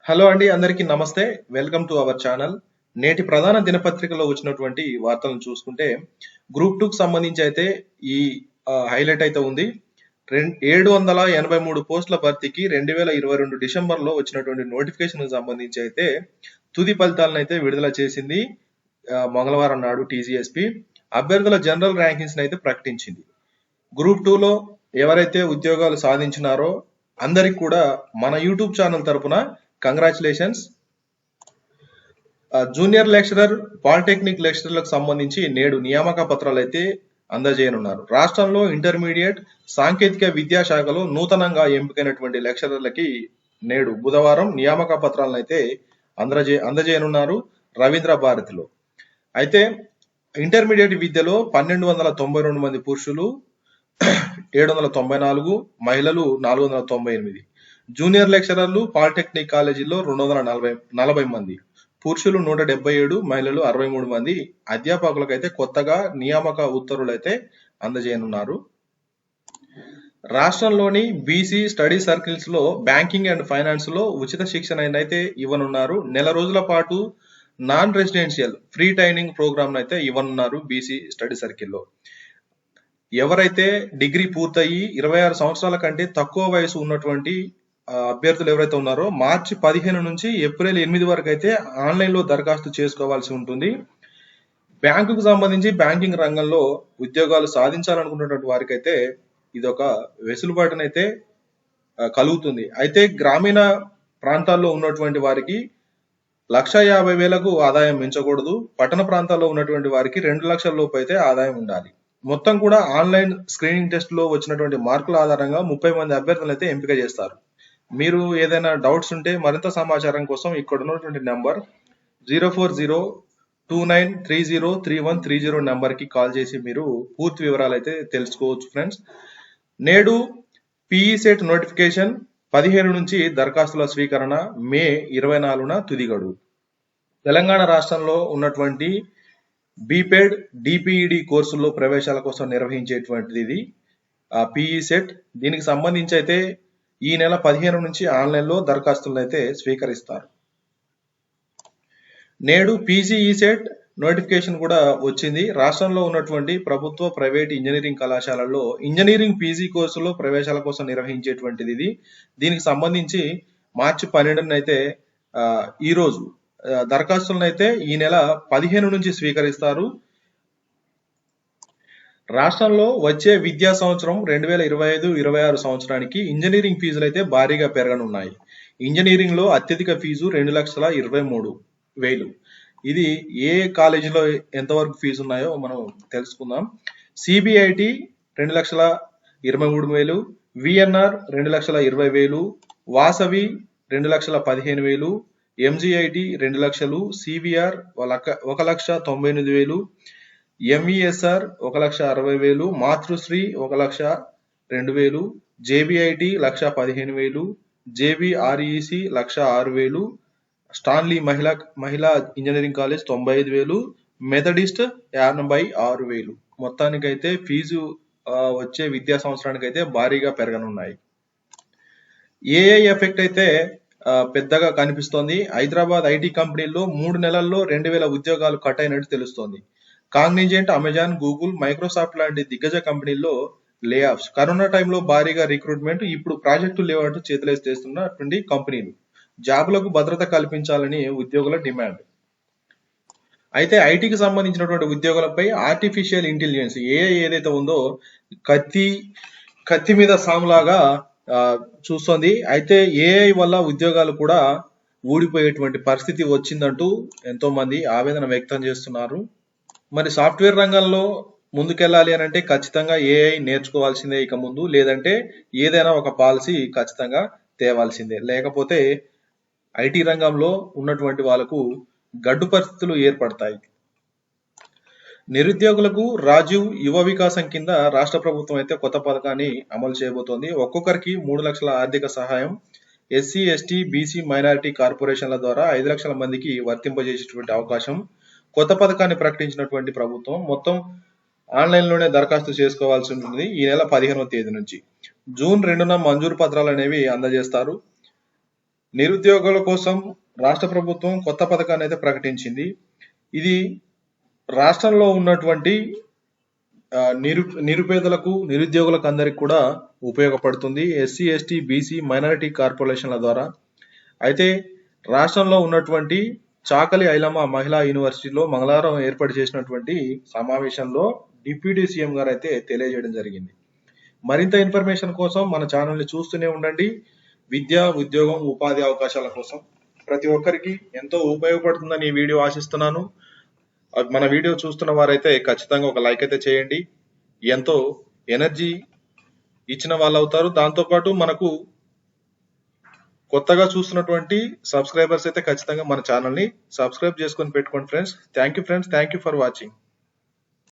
Hello అండి, అందరికీ నమస్తే. Welcome to our channel. నేటి ప్రధాన దినపత్రికలో వచ్చినటువంటి వార్తలను చూసుకుంటే గ్రూప్ 2 కు సంబంధించి అయితే ఈ హైలైట్ అయితే ఉంది. 783 పోస్టుల భర్తీకి 2022 డిసెంబర్లో వచ్చినటువంటి నోటిఫికేషన్ సంబంధించి అయితే తుది ఫలితాలను అయితే విడుదల చేసింది మంగళవారం నాడు టీజీఎస్పీ. అభ్యర్థుల జనరల్ ర్యాంకింగ్స్ అయితే ప్రకటించింది. గ్రూప్ 2లో ఎవరైతే ఉద్యోగాలు సాధించినారో అందరికి కూడా మన యూట్యూబ్ ఛానల్ తరపున కంగ్రాచులేషన్స్. జూనియర్ లెక్చరర్, పాలిటెక్నిక్ లెక్చరర్లకు సంబంధించి నేడు నియామక పత్రాలు అయితే అందజేయనున్నారు. రాష్ట్రంలో ఇంటర్మీడియట్ సాంకేతిక విద్యాశాఖలో నూతనంగా ఎంపికైనటువంటి లెక్చరర్లకి నేడు బుధవారం నియామక పత్రాలను అయితే అందజేయనున్నారు రవీంద్ర భారతిలో. అయితే ఇంటర్మీడియట్ విద్యలో 1292 మంది పురుషులు, 794 మహిళలు, 498. జూనియర్ లెక్చరర్లు పాలిటెక్నిక్ కాలేజీల్లో 240 మంది, పురుషులు 177, మహిళలు 63 మంది అధ్యాపకులకు అయితే కొత్తగా నియామక ఉత్తర్వులు అయితే అందజేయనున్నారు. రాష్ట్రంలోని బీసీ స్టడీ సర్కిల్స్ లో బ్యాంకింగ్ అండ్ ఫైనాన్స్ లో ఉచిత శిక్షణ అయితే ఇవ్వనున్నారు. నెల రోజుల పాటు non residential free training programme అయితే ఇవ్వనున్నారు బీసీ స్టడీ సర్కిల్లో. ఎవరైతే డిగ్రీ పూర్తయి 26 సంవత్సరాల కంటే తక్కువ వయసు ఉన్నటువంటి అభ్యర్థులు ఎవరైతే ఉన్నారో మార్చి 15 నుంచి ఏప్రిల్ 8 వరకు అయితే ఆన్లైన్ లో దరఖాస్తు చేసుకోవాల్సి ఉంటుంది. బ్యాంకుకు సంబంధించి బ్యాంకింగ్ రంగంలో ఉద్యోగాలు సాధించాలనుకున్నటువంటి వారికి అయితే ఇది ఒక వెసులుబాటునైతే కలుగుతుంది. అయితే గ్రామీణ ప్రాంతాల్లో ఉన్నటువంటి వారికి 1,50,000కు ఆదాయం మించకూడదు. పట్టణ ప్రాంతాల్లో ఉన్నటువంటి వారికి 2 లక్షల లోపు అయితే ఆదాయం ఉండాలి. మొత్తం కూడా ఆన్లైన్ స్క్రీనింగ్ టెస్ట్ లో వచ్చినటువంటి మార్కుల ఆధారంగా 30 మంది అభ్యర్థులు అయితే ఎంపిక చేస్తారు. మీరు ఏదైనా డౌట్స్ ఉంటే మరింత సమాచారం కోసం ఇక్కడ ఉన్నటువంటి నెంబర్ 0402930330 నెంబర్కి కాల్ చేసి మీరు పూర్తి వివరాలు అయితే తెలుసుకోవచ్చు ఫ్రెండ్స్. నేడు పీఈ సెట్ నోటిఫికేషన్ 15 నుంచి దరఖాస్తుల స్వీకరణ, మే 24న తుది గడువు. తెలంగాణ రాష్ట్రంలో ఉన్నటువంటి బీపెడ్, డిపిఈడి కోర్సుల్లో ప్రవేశాల కోసం నిర్వహించేటువంటిది ఇది పీఈ సెట్. దీనికి సంబంధించి అయితే ఈ నెల 15 నుంచి ఆన్లైన్ లో దరఖాస్తులను అయితే స్వీకరిస్తారు. నేడు పీజీఈ సెట్ నోటిఫికేషన్ కూడా వచ్చింది. రాష్ట్రంలో ఉన్నటువంటి ప్రభుత్వ, ప్రైవేట్ ఇంజనీరింగ్ కళాశాలల్లో ఇంజనీరింగ్ పీజీ కోర్సులో ప్రవేశాల కోసం నిర్వహించేటువంటిది ఇది. దీనికి సంబంధించి మార్చి 12న అయితే ఈ రోజు దరఖాస్తులను అయితే ఈ నెల 15 నుంచి స్వీకరిస్తారు. రాష్ట్రంలో వచ్చే విద్యా సంవత్సరం 2025-26 సంవత్సరానికి ఇంజనీరింగ్ ఫీజులు అయితే భారీగా పెరగనున్నాయి. ఇంజనీరింగ్ లో అత్యధిక ఫీజు 2,23,000. ఇది ఏ కాలేజీలో ఎంతవరకు ఫీజు ఉన్నాయో మనం తెలుసుకుందాం. సిబిఐటి 2,23,000, విఎన్ఆర్ 2,20,000, వాసవి 2,15,000, ఎంజిఐటి 2 లక్షలు, సివిఆర్ 1,98,000, ఎంఈఎస్ఆర్ 1,60,000, మాతృశ్రీ 1,02,000, జేబిఐటి 1,15,000, జేబిఆర్ఈసి 1,06,000, స్టాన్లీ మహిళా ఇంజనీరింగ్ కాలేజ్ 95,000, మెథడిస్ట్ 86,000. మొత్తానికైతే ఫీజు వచ్చే విద్యా సంవత్సరానికి అయితే భారీగా పెరగనున్నాయి. ఏఐ ఎఫెక్ట్ అయితే పెద్దగా కనిపిస్తోంది. హైదరాబాద్ ఐటీ కంపెనీల్లో 3 నెలల్లో 2,000 ఉద్యోగాలు కట్ అయినట్టు తెలుస్తోంది. కాగ్నిజెంట్, అమెజాన్, గూగుల్, మైక్రోసాఫ్ట్ లాంటి దిగ్గజ కంపెనీల్లో లే ఆఫ్స్. కరోనా టైంలో భారీగా రిక్రూట్మెంట్, ఇప్పుడు ప్రాజెక్టులు లేవంటూ చేతులేస్తేస్తున్నటువంటి కంపెనీలు. జాబులకు భద్రత కల్పించాలని ఉద్యోగుల డిమాండ్. అయితే ఐటీకి సంబంధించినటువంటి ఉద్యోగులపై ఆర్టిఫిషియల్ ఇంటెలిజెన్స్ ఏఐ ఏదైతే ఉందో కత్తి మీద సాములాగా చూస్తోంది. అయితే ఏఐ వల్ల ఉద్యోగాలు కూడా ఊడిపోయేటువంటి పరిస్థితి వచ్చిందంటూ ఎంతో మంది ఆవేదన వ్యక్తం చేస్తున్నారు. మరి సాఫ్ట్వేర్ రంగంలో ముందుకెళ్ళాలి అని అంటే ఖచ్చితంగా ఏఐ నేర్చుకోవాల్సిందే ఇక ముందు. లేదంటే ఏదైనా ఒక పాలసీ ఖచ్చితంగా తేవాల్సిందే. లేకపోతే ఐటీ రంగంలో ఉన్నటువంటి వాళ్ళకు గడ్డు పరిస్థితులు ఏర్పడతాయి. నిరుద్యోగులకు రాజీవ్ యువ వికాసం కింద రాష్ట్ర ప్రభుత్వం అయితే కొత్త పథకాన్ని అమలు చేయబోతోంది. ఒక్కొక్కరికి 3 లక్షల ఆర్థిక సహాయం ఎస్సీ, ఎస్టీ, బీసీ, మైనారిటీ కార్పొరేషన్ల ద్వారా 5 లక్షల మందికి వర్తింపజేసేటువంటి అవకాశం. కొత్త పథకాన్ని ప్రకటించినటువంటి ప్రభుత్వం మొత్తం ఆన్లైన్ లోనే దరఖాస్తు చేసుకోవాల్సి ఉంటుంది. ఈ నెల 15వ తేదీ నుంచి జూన్ 2న మంజూరు పత్రాలు అనేవి అందజేస్తారు. నిరుద్యోగుల కోసం రాష్ట్ర ప్రభుత్వం కొత్త పథకాన్ని అయితే ప్రకటించింది. ఇది రాష్ట్రంలో ఉన్నటువంటి నిరుపేదలకు, నిరుద్యోగులకు అందరికి కూడా ఉపయోగపడుతుంది. ఎస్సీ, ఎస్టీ, బీసీ, మైనారిటీ కార్పొరేషన్ల ద్వారా. అయితే రాష్ట్రంలో ఉన్నటువంటి చాకలి ఐలమ్మ మహిళా యూనివర్సిటీలో మంగళవారం ఏర్పాటు చేసినటువంటి సమావేశంలో డిప్యూటీ సీఎం గారు అయితే తెలియజేయడం జరిగింది. మరింత ఇన్ఫర్మేషన్ కోసం మన ఛానల్ని చూస్తూనే ఉండండి. విద్య, ఉద్యోగం, ఉపాధి అవకాశాల కోసం ప్రతి ఒక్కరికి ఎంతో ఉపయోగపడుతుందని ఈ వీడియో ఆశిస్తున్నాను. మన వీడియో చూస్తున్న వారైతే ఖచ్చితంగా ఒక లైక్ అయితే చేయండి. ఎంతో ఎనర్జీ ఇచ్చిన వాళ్ళు అవుతారు. దాంతోపాటు మనకు కొత్తగా చూస్తున్నటువంటి సబ్స్క్రైబర్స్ అయితే ఖచ్చితంగా మన ఛానల్ని సబ్స్క్రైబ్ చేసుకొని పెట్టుకోండి friends. Thank you friends. Thank you for watching.